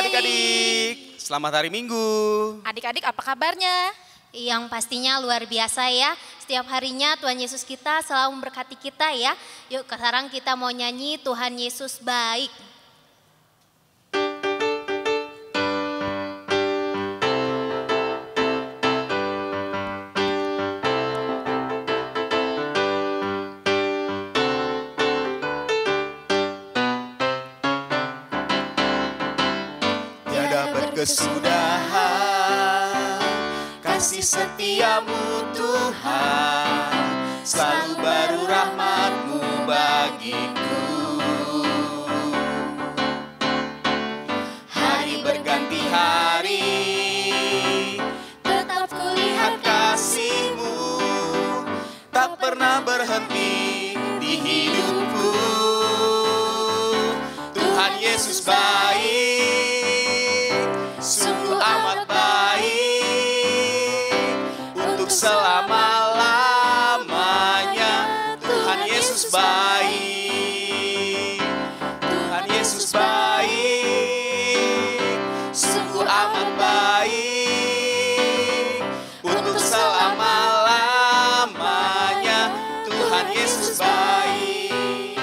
adik-adik, selamat hari Minggu. Adik-adik apa kabarnya? Yang pastinya luar biasa ya. Setiap harinya Tuhan Yesus kita selalu memberkati kita ya. Yuk sekarang kita mau nyanyi Tuhan Yesus baik. Tiada berkesudahan kasih setiamu Tuhan, selalu baru rahmat-Mu bagiku. Hari berganti hari, Tetap kulihat kasih-Mu tak pernah berhenti di hidupku. Tuhan Yesus baik, sungguh amat baik, untuk selama-lamanya. Tuhan Yesus baik, Tuhan Yesus baik, sungguh amat baik, untuk selama-lamanya. Tuhan Yesus baik,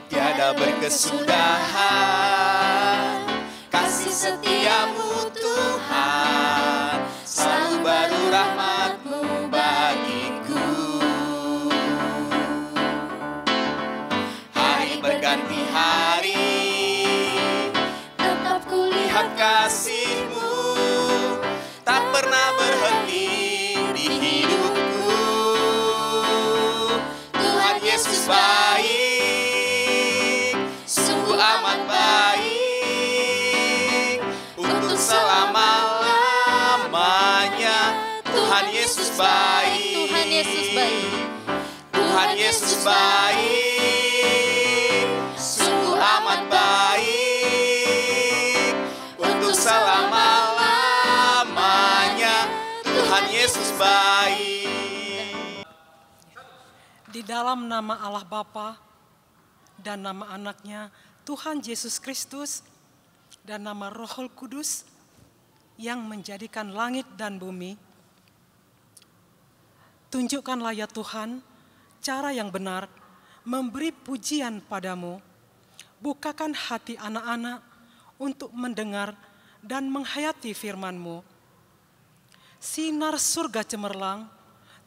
tiada berkesudahan kasih setiamu Tuhan, selalu baru rahmat-Mu bagiku. Hari berganti hari, tetap lihat kulihat kasih-Mu tak pernah berhenti di hidupku. Tuhan Yesus baik, sungguh amat baik, untuk selama-lamanya. Tuhan Yesus baik, Tuhan Yesus baik. Tuhan Yesus baik, sungguh amat baik, untuk selama-lamanya. Tuhan Yesus baik. Di dalam nama Allah Bapa dan nama anaknya Tuhan Yesus Kristus dan nama Roh Kudus yang menjadikan langit dan bumi, tunjukkanlah ya Tuhan cara yang benar memberi pujian padamu. Bukakan hati anak-anak untuk mendengar dan menghayati firman-Mu. Sinar surga cemerlang,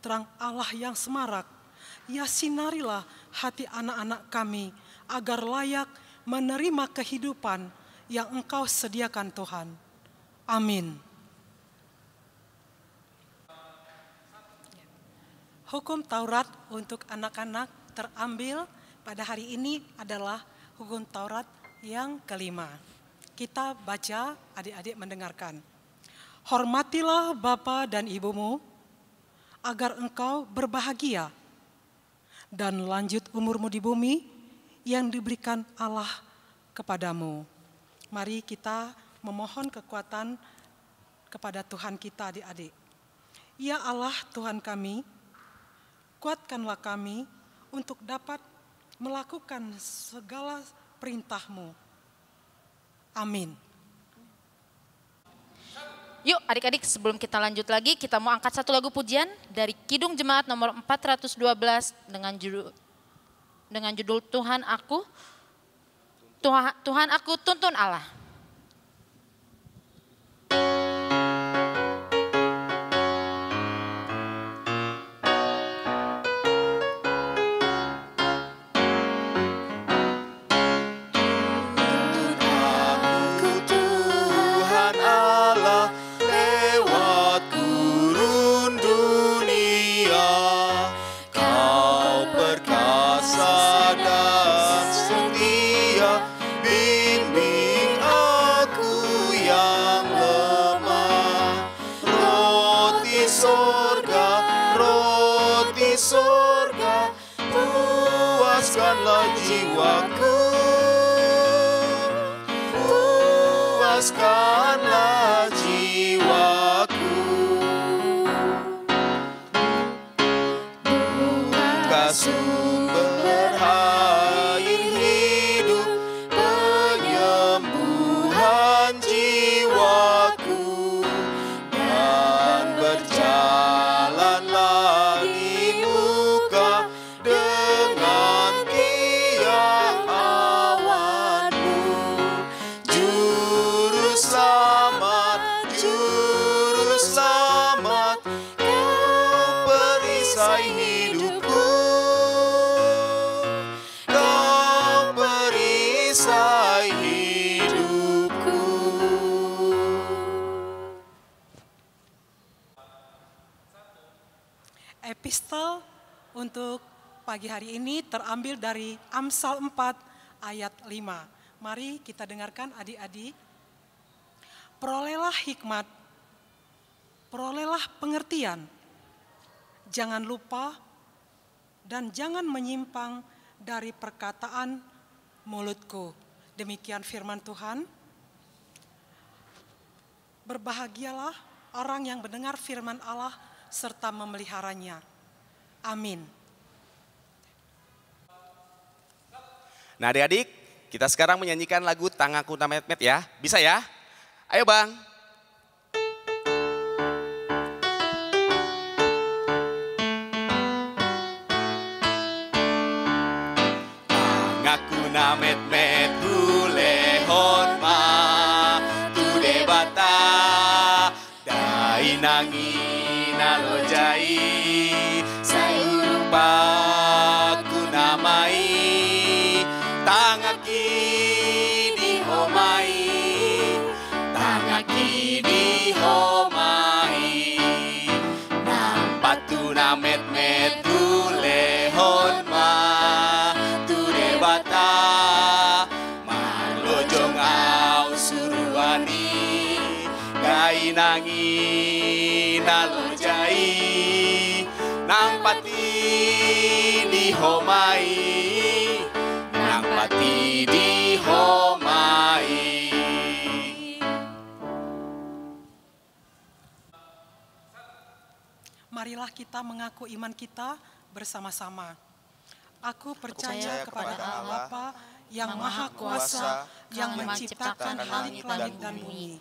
terang Allah yang semarak, ya sinarilah hati anak-anak kami agar layak menerima kehidupan yang Engkau sediakan Tuhan. Amin. Hukum Taurat untuk anak-anak terambil pada hari ini adalah hukum Taurat yang kelima. Kita baca, adik-adik mendengarkan. Hormatilah bapa dan ibumu agar engkau berbahagia dan lanjut umurmu di bumi yang diberikan Allah kepadamu. Mari kita memohon kekuatan kepada Tuhan kita, adik-adik. Ya Allah Tuhan kami, kuatkanlah kami untuk dapat melakukan segala perintah-Mu. Amin. Yuk adik-adik sebelum kita lanjut lagi, kita mau angkat satu lagu pujian dari Kidung Jemaat nomor 412 dengan judul Tuhan Aku, Tuhan Aku Tuntun Allah. Tuhan Allah lewat gurun dunia, Kau perkasa dan setia, bimbing aku yang lemah. Roti sorga, puaskanlah jiwaku, puaskanlah jiwaku. Buka sumber air hidup, Epistel untuk pagi hari ini terambil dari Amsal 4 ayat 5. Mari kita dengarkan adik-adik. Perolehlah hikmat, perolehlah pengertian. Jangan lupa dan jangan menyimpang dari perkataan mulutku. Demikian firman Tuhan. Berbahagialah orang yang mendengar firman Allah serta memeliharanya. Amin. Nah adik-adik, kita sekarang menyanyikan lagu Tanganku Namet-met ya. Bisa ya? Ayo Bang. Tanganku namet-met hulehon ma tu debata dai nangi nalojai sayurupa ku namai tangaki dihomai tangaki dihomai nampatu namet-met hulehon ma tu debata malojong au suruani gai nangi nalojai nampati dihomai nampati dihomai. Marilah kita mengaku iman kita bersama-sama. Aku percaya kepada Allah Bapa yang Maha Kuasa, yang menciptakan langit dan bumi.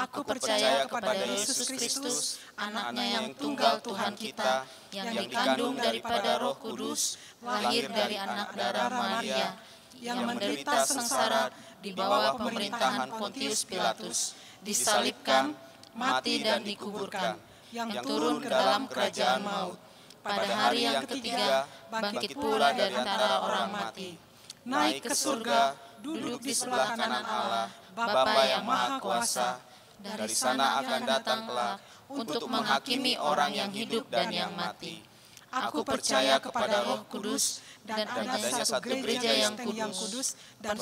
Aku percaya kepada Yesus Kristus, anaknya yang tunggal Tuhan kita, yang dikandung daripada Roh Kudus, lahir dari anak darah Maria, yang menderita sengsara di bawah pemerintahan Pontius Pilatus, disalibkan, mati dan dikuburkan, yang turun ke dalam kerajaan maut. Pada hari yang ketiga, bangkit pula dari antara orang mati. Naik ke surga, duduk di sebelah kanan Allah, Bapa yang Maha Kuasa. Dari sana akan datang kelak untuk menghakimi orang yang hidup dan yang mati. Aku percaya kepada Roh Kudus dan adanya satu gereja yang kudus dan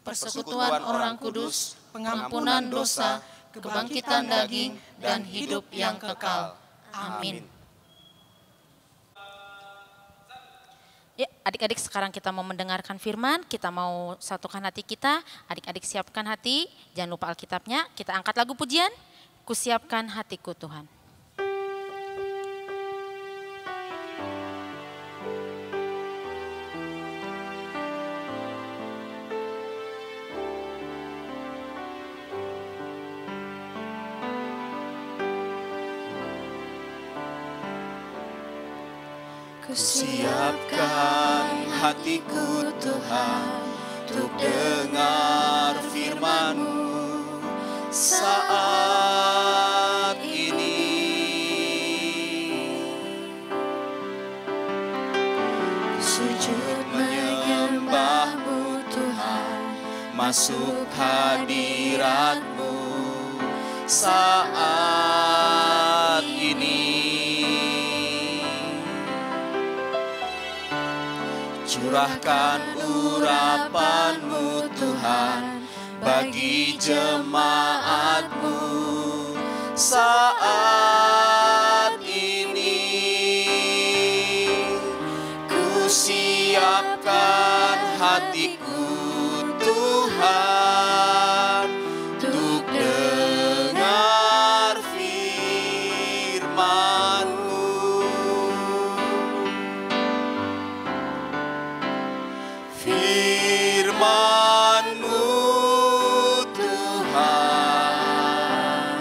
persekutuan orang kudus, pengampunan dosa, kebangkitan daging, dan hidup yang kekal. Amin. Ya, adik-adik sekarang kita mau mendengarkan firman, kita mau satukan hati kita. Adik-adik siapkan hati, jangan lupa Alkitabnya. Kita angkat lagu pujian, Kusiapkan Hatiku Tuhan. Kusiapkan hatiku Tuhan untuk dengar firman-Mu saat ini. Sujud menyembah-Mu Tuhan, masuk hadirat-Mu saat ini. Curahkan urapan-Mu Tuhan bagi jemaat-Mu saat ini. Kusiapkan hatiku Tuhan untuk dengar firman-Mu. Firman-Mu Tuhan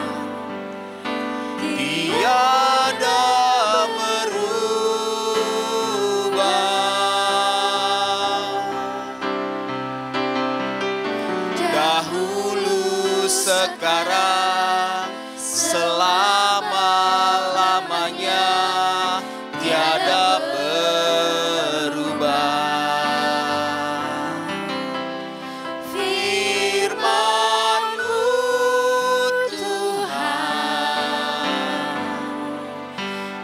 tiada berubah. Dahulu, sekarang, selama-lamanya tiada berubah. Tuhan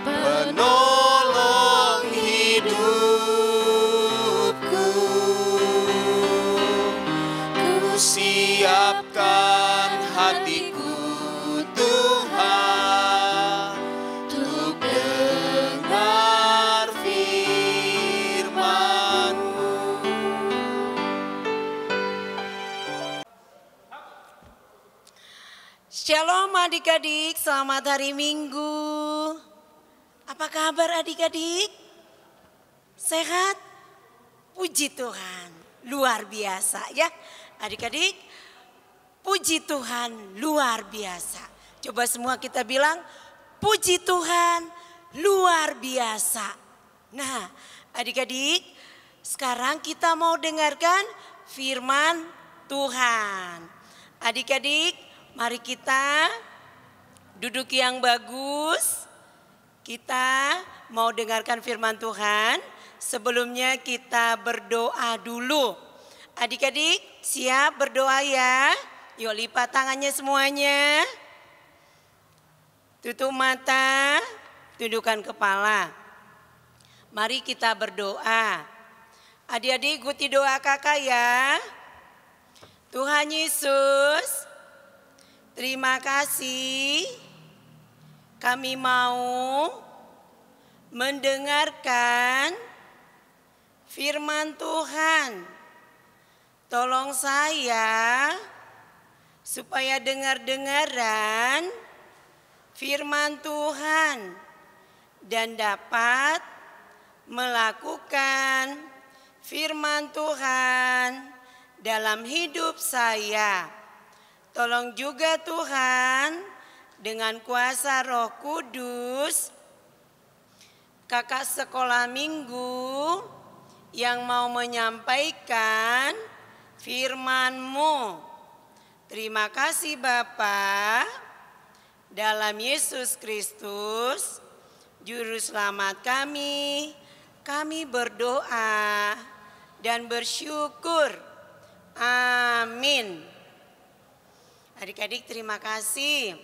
penuh Shalom adik-adik, selamat hari Minggu. Apa kabar adik-adik? Sehat? Puji Tuhan, luar biasa ya. Adik-adik, puji Tuhan luar biasa. Coba semua kita bilang, puji Tuhan luar biasa. Nah adik-adik, sekarang kita mau dengarkan firman Tuhan. Adik-adik, mari kita duduk yang bagus. Kita mau dengarkan firman Tuhan. Sebelumnya kita berdoa dulu. Adik-adik siap berdoa ya? Yuk lipat tangannya semuanya. Tutup mata, tundukkan kepala. Mari kita berdoa. Adik-adik ikuti doa kakak ya. Tuhan Yesus, terima kasih, kami mau mendengarkan firman Tuhan. Tolong saya supaya dengar-dengaran firman Tuhan dan dapat melakukan firman Tuhan dalam hidup saya. Tolong juga Tuhan dengan kuasa Roh Kudus, kakak sekolah minggu yang mau menyampaikan firman-Mu. Terima kasih Bapa, dalam Yesus Kristus, Juru Selamat kami berdoa dan bersyukur. Amin. Adik-adik terima kasih.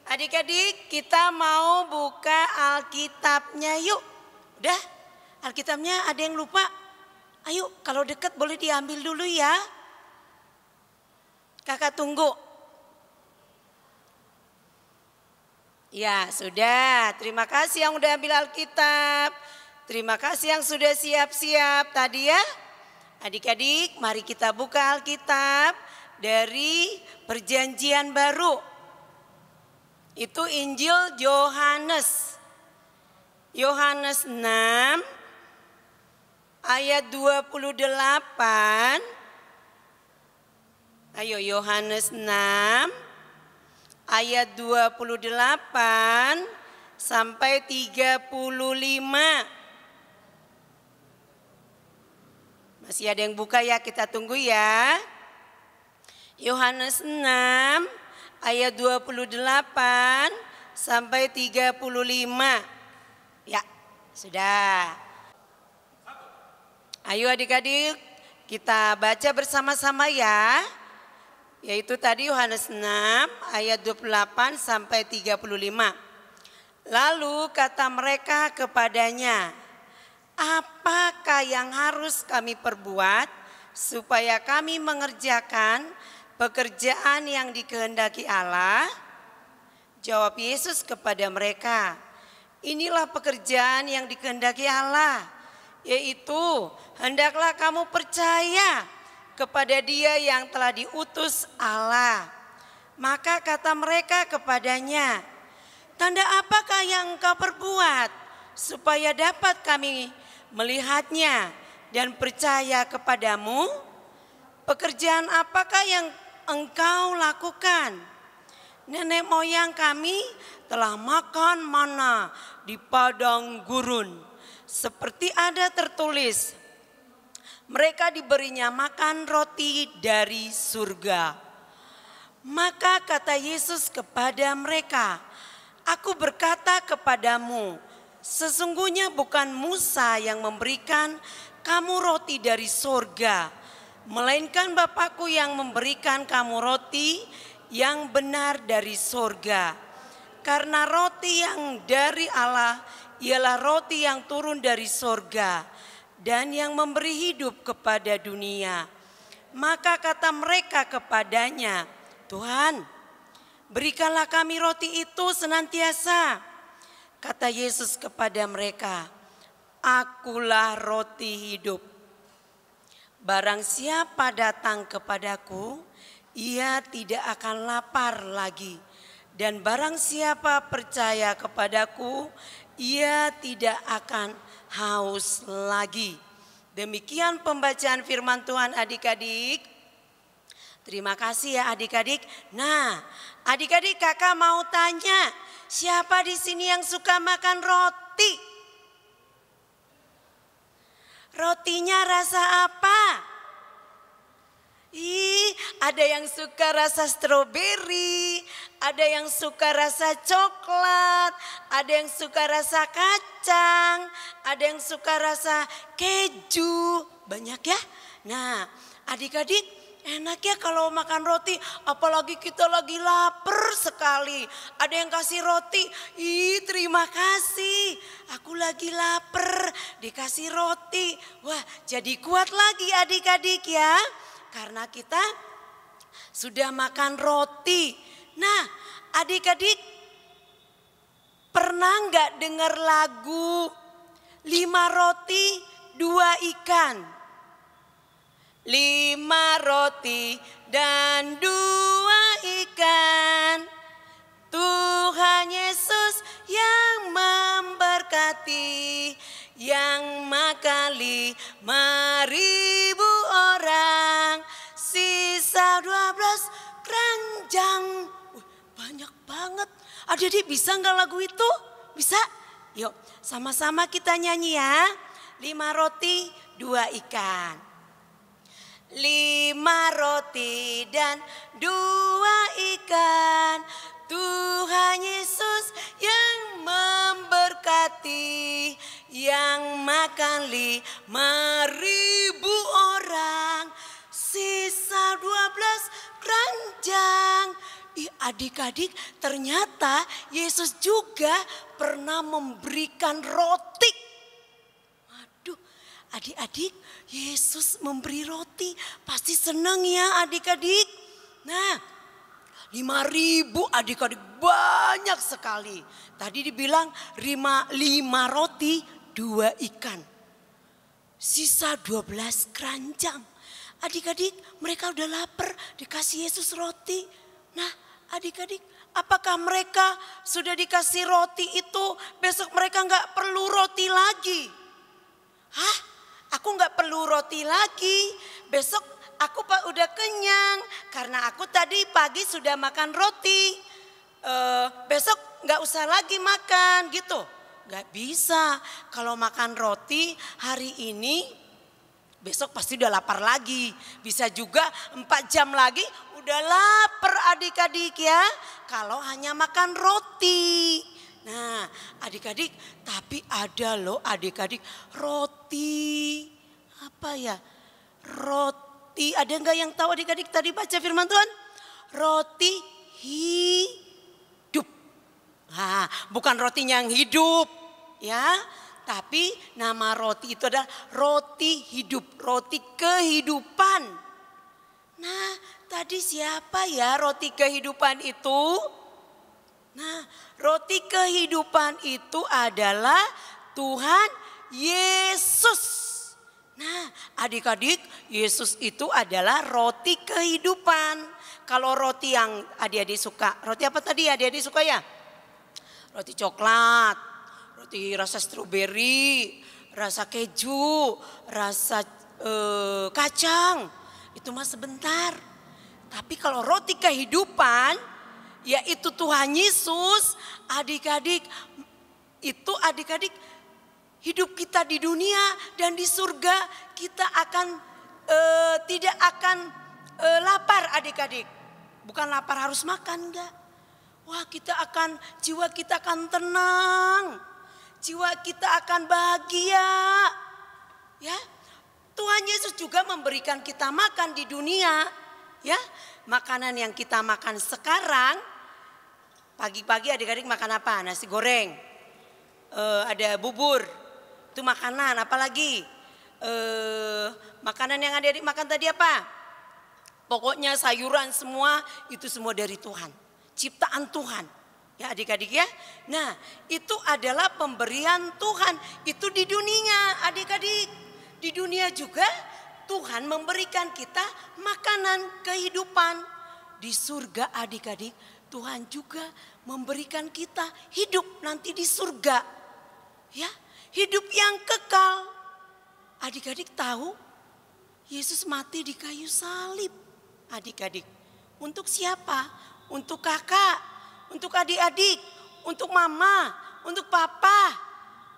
Adik-adik kita mau buka Alkitabnya yuk. Udah? Alkitabnya ada yang lupa? Ayo kalau dekat boleh diambil dulu ya. Kakak tunggu. Ya sudah, terima kasih yang udah ambil Alkitab. Terima kasih yang sudah siap-siap tadi ya. Adik-adik mari kita buka Alkitab dari Perjanjian Baru. Itu Injil Yohanes. Yohanes 6 ayat 28. Ayo Yohanes 6 ayat 28 sampai 35. Masih ada yang buka ya, kita tunggu ya. Yohanes 6 ayat 28 sampai 35. Ya, sudah. Ayo adik-adik, kita baca bersama-sama ya. Yaitu tadi Yohanes 6 ayat 28 sampai 35. Lalu kata mereka kepadanya, apakah yang harus kami perbuat supaya kami mengerjakan pekerjaan yang dikehendaki Allah? Jawab Yesus kepada mereka, inilah pekerjaan yang dikehendaki Allah, yaitu hendaklah kamu percaya kepada Dia yang telah diutus Allah. Maka kata mereka kepadanya, tanda apakah yang engkau perbuat supaya dapat kami melihatnya dan percaya kepadamu? Pekerjaan apakah yang engkau lakukan? Nenek moyang kami telah makan mana di padang gurun, seperti ada tertulis, mereka diberinya makan roti dari surga. Maka kata Yesus kepada mereka, aku berkata kepadamu, sesungguhnya bukan Musa yang memberikan kamu roti dari surga, melainkan Bapakku yang memberikan kamu roti yang benar dari surga. Karena roti yang dari Allah ialah roti yang turun dari surga dan yang memberi hidup kepada dunia. Maka kata mereka kepadanya, Tuhan, berikanlah kami roti itu senantiasa. Kata Yesus kepada mereka, akulah roti hidup. Barang siapa datang kepadaku, ia tidak akan lapar lagi. Dan barang siapa percaya kepadaku, ia tidak akan haus lagi. Demikian pembacaan firman Tuhan adik-adik. Terima kasih ya adik-adik. Nah, adik-adik kakak mau tanya, siapa di sini yang suka makan roti? Rotinya rasa apa? Ada yang suka rasa stroberi, ada yang suka rasa coklat, ada yang suka rasa kacang, ada yang suka rasa keju. Banyak ya? Nah, adik-adik enak ya kalau makan roti, apalagi kita lagi lapar sekali. Ada yang kasih roti, terima kasih. Aku lagi lapar, dikasih roti. Wah, jadi kuat lagi adik-adik ya. Karena kita sudah makan roti. Nah, adik-adik pernah nggak dengar lagu 5 roti 2 ikan? 5 roti dan 2 ikan. Tuhan Yesus yang memberkati, yang makan 5.000 orang. Sisa 12 keranjang. Banyak banget. Adik-adik bisa nggak lagu itu? Bisa? Yuk sama-sama kita nyanyi ya. 5 roti 2 ikan. 5 roti dan 2 ikan. Tuhan Yesus yang memberkati, yang makan 5.000 orang. Sisa 12 keranjang. Adik-adik, ternyata Yesus juga pernah memberikan roti. Aduh, adik-adik, Yesus memberi roti. Pasti senang ya adik-adik. Nah, 5.000 adik-adik banyak sekali. Tadi dibilang 5 roti 2 ikan. Sisa 12 keranjang. Adik-adik mereka udah lapar, dikasih Yesus roti. Nah adik-adik, apakah mereka sudah dikasih roti itu besok mereka nggak perlu roti lagi? Hah? Aku nggak perlu roti lagi. Besok aku udah kenyang karena aku tadi pagi sudah makan roti. Besok nggak usah lagi makan gitu. Nggak bisa. Kalau makan roti hari ini, besok pasti udah lapar lagi. Bisa juga 4 jam lagi udah lapar adik-adik ya. Kalau hanya makan roti. Nah adik-adik, tapi ada loh adik-adik roti. Apa ya? Roti, ada nggak yang tahu adik-adik tadi baca firman Tuhan? Roti hidup. Nah, bukan rotinya yang hidup ya. Tapi nama roti itu adalah roti hidup, roti kehidupan. Nah, tadi siapa ya roti kehidupan itu? Nah, roti kehidupan itu adalah Tuhan Yesus. Nah, adik-adik, Yesus itu adalah roti kehidupan. Kalau roti yang adik-adik suka, roti apa tadi adik-adik suka ya? Roti coklat, roti rasa stroberi, rasa keju, rasa kacang. Itu mah sebentar. Tapi kalau roti kehidupan, yaitu Tuhan Yesus, adik-adik, itu adik-adik hidup kita di dunia dan di surga kita akan tidak akan lapar adik-adik. Bukan lapar harus makan, enggak. Wah, jiwa kita akan tenang. Jiwa kita akan bahagia. Ya. Tuhan Yesus juga memberikan kita makan di dunia. Ya. Makanan yang kita makan sekarang, pagi-pagi adik-adik makan apa? Nasi goreng. Ada bubur. Itu makanan, apalagi? Makanan yang adik-adik makan tadi apa? Pokoknya sayuran semua, itu semua dari Tuhan. Ciptaan Tuhan. Ya adik-adik ya. Nah itu adalah pemberian Tuhan. Itu di dunia adik-adik. Di dunia juga Tuhan memberikan kita makanan kehidupan. Di surga adik-adik Tuhan juga memberikan kita hidup nanti di surga. Ya, hidup yang kekal. Adik-adik tahu Yesus mati di kayu salib. Adik-adik, untuk siapa? Untuk kakak, untuk adik-adik, untuk mama, untuk papa,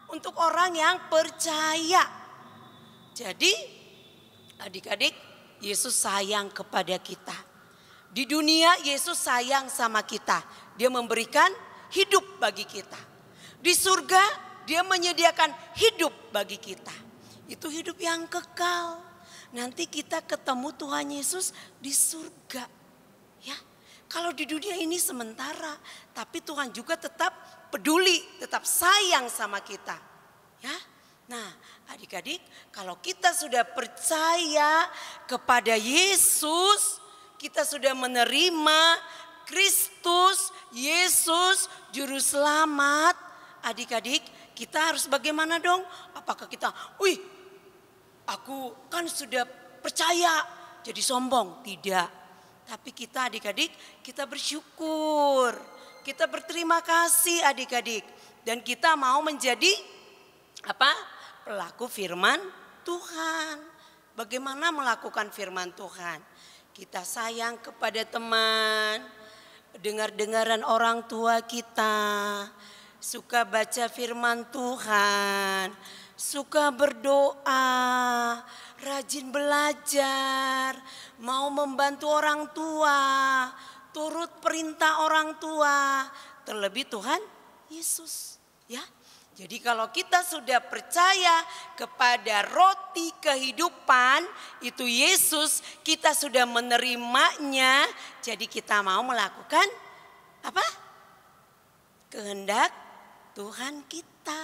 untuk orang yang percaya. Jadi adik-adik, Yesus sayang kepada kita. Di dunia Yesus sayang sama kita. Dia memberikan hidup bagi kita. Di surga dia menyediakan hidup bagi kita. Itu hidup yang kekal. Nanti kita ketemu Tuhan Yesus di surga. Ya, kalau di dunia ini sementara, tapi Tuhan juga tetap peduli, tetap sayang sama kita. Ya, nah adik-adik, kalau kita sudah percaya kepada Yesus, kita sudah menerima Kristus, Yesus, Juru Selamat. Adik-adik, kita harus bagaimana dong? Apakah kita, aku kan sudah percaya, jadi sombong? Tidak. Tapi kita adik-adik, kita bersyukur. Kita berterima kasih adik-adik. Dan kita mau menjadi pelaku firman Tuhan. Bagaimana melakukan firman Tuhan? Kita sayang kepada teman, dengar-dengaran orang tua kita, suka baca firman Tuhan, suka berdoa, rajin belajar, mau membantu orang tua, turut perintah orang tua, terlebih Tuhan Yesus. Ya, jadi kalau kita sudah percaya kepada roti kehidupan, itu Yesus, kita sudah menerimanya, jadi kita mau melakukan kehendak Tuhan kita.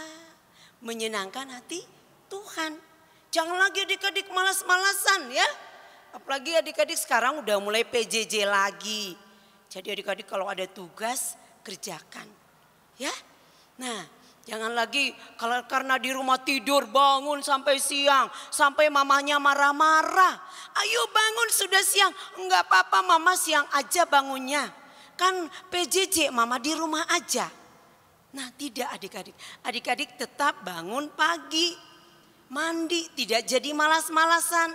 Menyenangkan hati Tuhan. Jangan lagi adik-adik malas-malasan ya. Apalagi adik-adik sekarang udah mulai PJJ lagi. Jadi adik-adik kalau ada tugas kerjakan. Ya. Nah, jangan lagi kalau karena di rumah tidur bangun sampai siang. Sampai mamanya marah-marah. Ayo bangun sudah siang. Enggak apa-apa mama siang aja bangunnya. Kan PJJ mama di rumah aja. Nah tidak adik-adik, adik-adik tetap bangun pagi, mandi, tidak jadi malas-malasan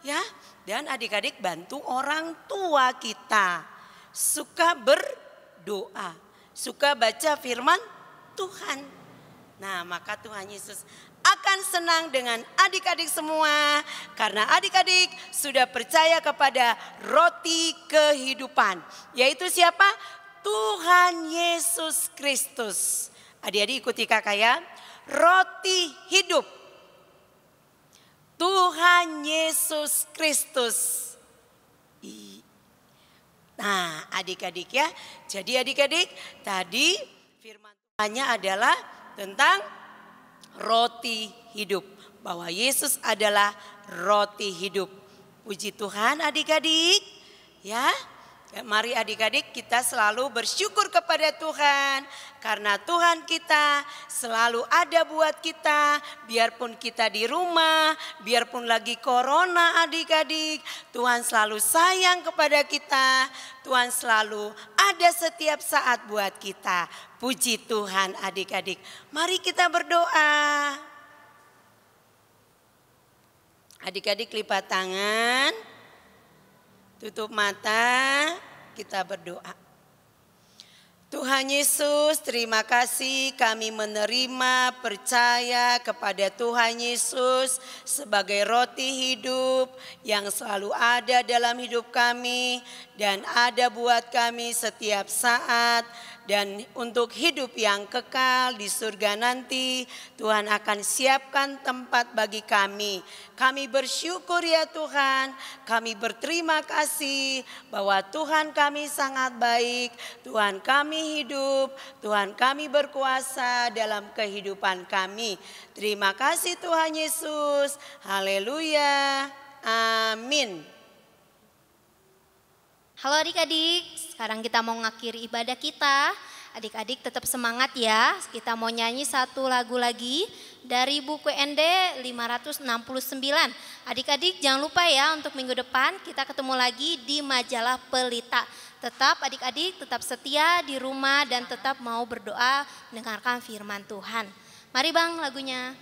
ya. Dan adik-adik bantu orang tua kita, suka berdoa, suka baca firman Tuhan. Nah maka Tuhan Yesus akan senang dengan adik-adik semua. Karena adik-adik sudah percaya kepada roti kehidupan. Yaitu siapa? Tuhan Yesus Kristus. Adik-adik ikuti kakak ya. Roti hidup. Tuhan Yesus Kristus. Nah adik-adik ya. Jadi adik-adik tadi firman Tuhannya adalah tentang roti hidup. Bahwa Yesus adalah roti hidup. Puji Tuhan adik-adik ya. Mari adik-adik kita selalu bersyukur kepada Tuhan. Karena Tuhan kita selalu ada buat kita. Biarpun kita di rumah, biarpun lagi corona adik-adik. Tuhan selalu sayang kepada kita. Tuhan selalu ada setiap saat buat kita. Puji Tuhan adik-adik. Mari kita berdoa. Adik-adik lipat tangan. Tutup mata, kita berdoa. Tuhan Yesus, terima kasih kami menerima, percaya kepada Tuhan Yesus sebagai roti hidup yang selalu ada dalam hidup kami dan ada buat kami setiap saat. Dan untuk hidup yang kekal di surga nanti, Tuhan akan siapkan tempat bagi kami. Kami bersyukur ya Tuhan, kami berterima kasih bahwa Tuhan kami sangat baik, Tuhan kami hidup, Tuhan kami berkuasa dalam kehidupan kami. Terima kasih Tuhan Yesus, haleluya, amin. Halo adik-adik, sekarang kita mau ngakhiri ibadah kita. Adik-adik tetap semangat ya, kita mau nyanyi satu lagu lagi dari buku ND 569. Adik-adik jangan lupa ya untuk minggu depan kita ketemu lagi di majalah Pelita. Tetap adik-adik tetap setia di rumah dan tetap mau berdoa mendengarkan firman Tuhan. Mari Bang lagunya.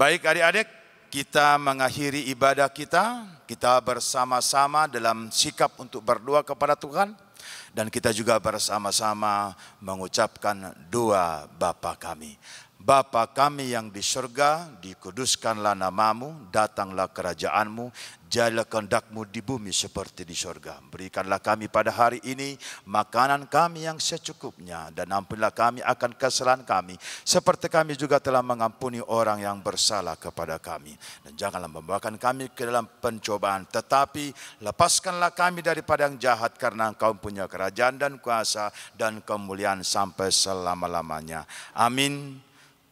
Baik adik-adik, kita mengakhiri ibadah kita bersama-sama dalam sikap untuk berdoa kepada Tuhan. Dan kita juga bersama-sama mengucapkan doa Bapa kami. Bapa kami yang di surga, dikuduskanlah namamu, datanglah kerajaanmu, jadilah kehendakmu di bumi seperti di surga. Berikanlah kami pada hari ini makanan kami yang secukupnya, dan ampunilah kami akan kesalahan kami, seperti kami juga telah mengampuni orang yang bersalah kepada kami. Dan janganlah membawakan kami ke dalam pencobaan, tetapi lepaskanlah kami daripada yang jahat, karena Engkau punya kerajaan dan kuasa dan kemuliaan sampai selama-lamanya. Amin.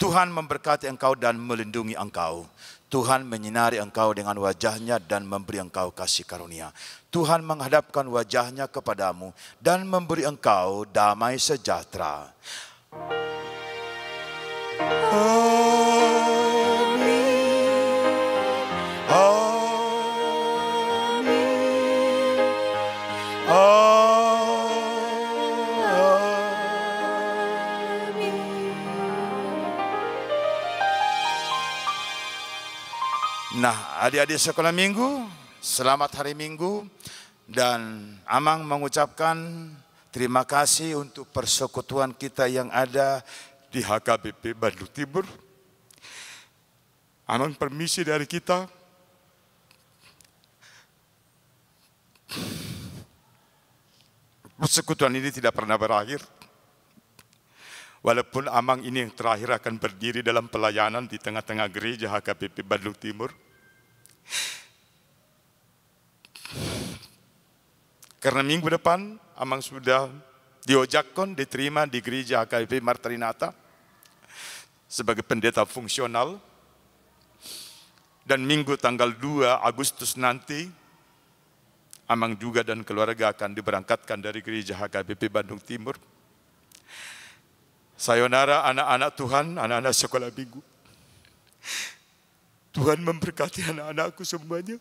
Tuhan memberkati engkau dan melindungi engkau. Tuhan menyinari engkau dengan wajahnya dan memberi engkau kasih karunia. Tuhan menghadapkan wajahnya kepadamu dan memberi engkau damai sejahtera. Nah, adik-adik sekolah minggu, selamat hari Minggu. Dan Amang mengucapkan terima kasih untuk persekutuan kita yang ada di HKBP Bandung Timur. Amang permisi dari kita. Persekutuan ini tidak pernah berakhir. Walaupun Amang ini yang terakhir akan berdiri dalam pelayanan di tengah-tengah gereja HKBP Bandung Timur. Karena minggu depan Amang sudah diojakkan, diterima di gereja HKBP Martrinata sebagai pendeta fungsional. Dan minggu tanggal 2 Agustus nanti, Amang juga dan keluarga akan diberangkatkan dari gereja HKBP Bandung Timur. Sayonara anak-anak Tuhan, anak-anak sekolah minggu. Tuhan memberkati anak-anakku semuanya.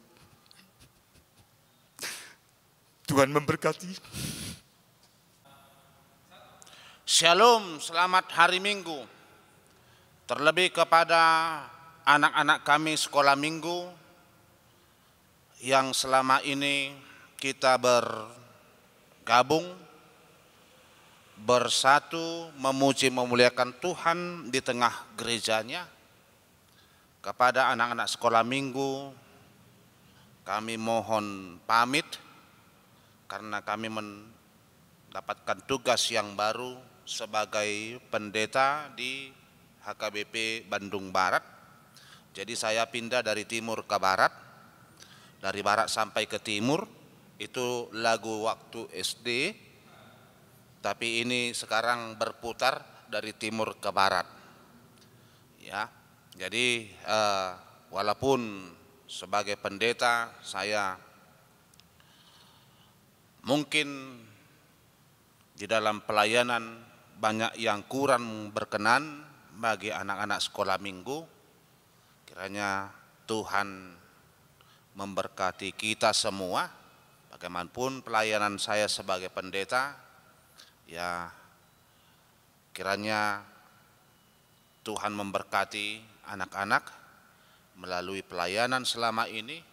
Tuhan memberkati. Shalom, selamat hari Minggu. Terlebih kepada anak-anak kami sekolah minggu yang selama ini kita bergabung, bersatu, memuji memuliakan Tuhan di tengah gerejanya. Kepada anak-anak sekolah minggu, kami mohon pamit karena kami mendapatkan tugas yang baru sebagai pendeta di HKBP Bandung Barat. Jadi saya pindah dari timur ke barat, dari barat sampai ke timur, itu lagu waktu SD, tapi ini sekarang berputar dari timur ke barat. Ya, jadi walaupun sebagai pendeta saya mungkin di dalam pelayanan banyak yang kurang berkenan bagi anak-anak sekolah minggu. Kiranya Tuhan memberkati kita semua. Bagaimanapun pelayanan saya sebagai pendeta, ya kiranya Tuhan memberkati anak-anak melalui pelayanan selama ini.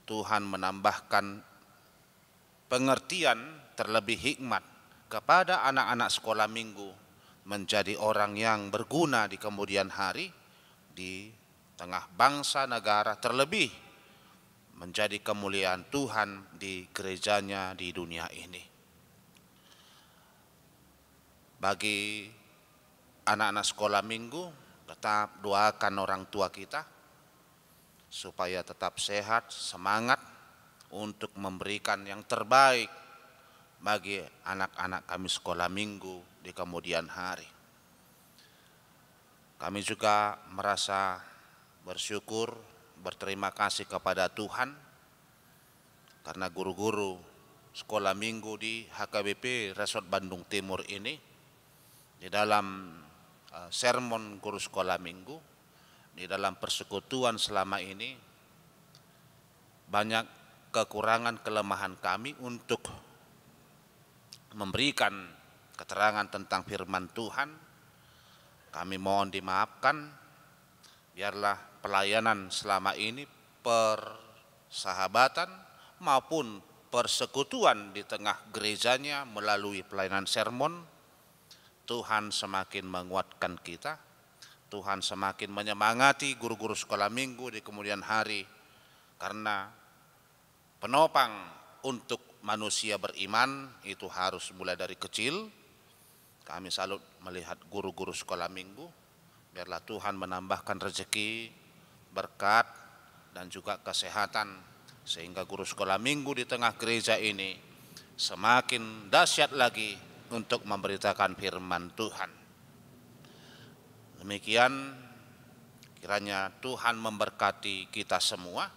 Tuhan menambahkan pengertian terlebih hikmat kepada anak-anak sekolah minggu menjadi orang yang berguna di kemudian hari di tengah bangsa negara, terlebih menjadi kemuliaan Tuhan di gerejanya di dunia ini. Bagi anak-anak sekolah minggu, tetap doakan orang tua kita supaya tetap sehat, semangat untuk memberikan yang terbaik bagi anak-anak kami sekolah minggu di kemudian hari. Kami juga merasa bersyukur, berterima kasih kepada Tuhan karena guru-guru sekolah minggu di HKBP Resort Bandung Timur ini di dalam sermon guru sekolah minggu, di dalam persekutuan selama ini banyak kekurangan kelemahan kami untuk memberikan keterangan tentang firman Tuhan. Kami mohon dimaafkan, biarlah pelayanan selama ini, persahabatan maupun persekutuan di tengah gerejanya melalui pelayanan sermon, Tuhan semakin menguatkan kita, Tuhan semakin menyemangati guru-guru sekolah minggu di kemudian hari, karena penopang untuk manusia beriman itu harus mulai dari kecil. Kami salut melihat guru-guru sekolah minggu, biarlah Tuhan menambahkan rezeki, berkat, dan juga kesehatan, sehingga guru sekolah minggu di tengah gereja ini semakin dahsyat lagi untuk memberitakan firman Tuhan. Demikian kiranya Tuhan memberkati kita semua.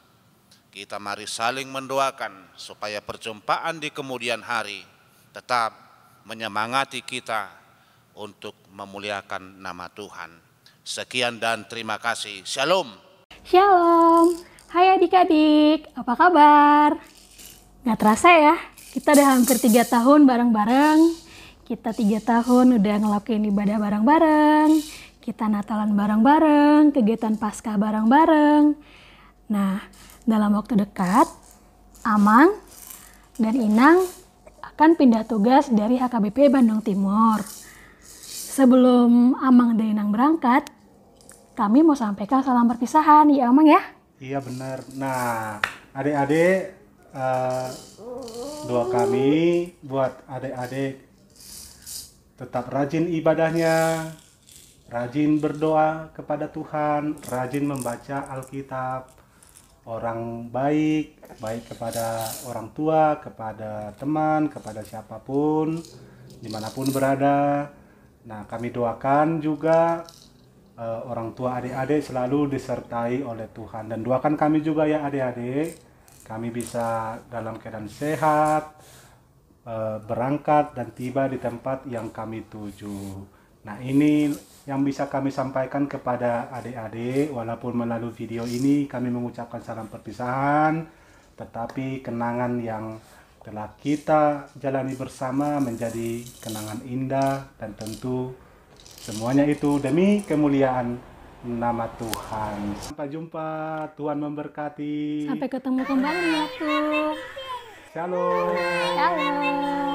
Kita mari saling mendoakan supaya perjumpaan di kemudian hari tetap menyemangati kita untuk memuliakan nama Tuhan. Sekian dan terima kasih. Shalom. Shalom. Hai adik-adik, apa kabar? Gak terasa ya, kita udah hampir 3 tahun bareng-bareng. Kita 3 tahun udah ngelakuin ibadah bareng-bareng, kita Natalan bareng-bareng, kegiatan Paskah bareng-bareng. Nah, dalam waktu dekat, Amang dan Inang akan pindah tugas dari HKBP Bandung Timur. Sebelum Amang dan Inang berangkat, kami mau sampaikan salam perpisahan, ya Amang ya? Iya benar. Nah, adik-adik, doa kami buat adik-adik tetap rajin ibadahnya, rajin berdoa kepada Tuhan, rajin membaca Alkitab, orang baik, baik kepada orang tua, kepada teman, kepada siapapun, dimanapun berada. Nah, kami doakan juga orang tua adik-adik selalu disertai oleh Tuhan. Dan doakan kami juga ya adik-adik, kami bisa dalam keadaan sehat, berangkat dan tiba di tempat yang kami tuju. Nah, ini yang bisa kami sampaikan kepada adik-adik, walaupun melalui video ini kami mengucapkan salam perpisahan, tetapi kenangan yang telah kita jalani bersama menjadi kenangan indah, dan tentu semuanya itu demi kemuliaan nama Tuhan. Sampai jumpa, Tuhan memberkati. Sampai ketemu kembali ya, Tuh. Shalom. Shalom.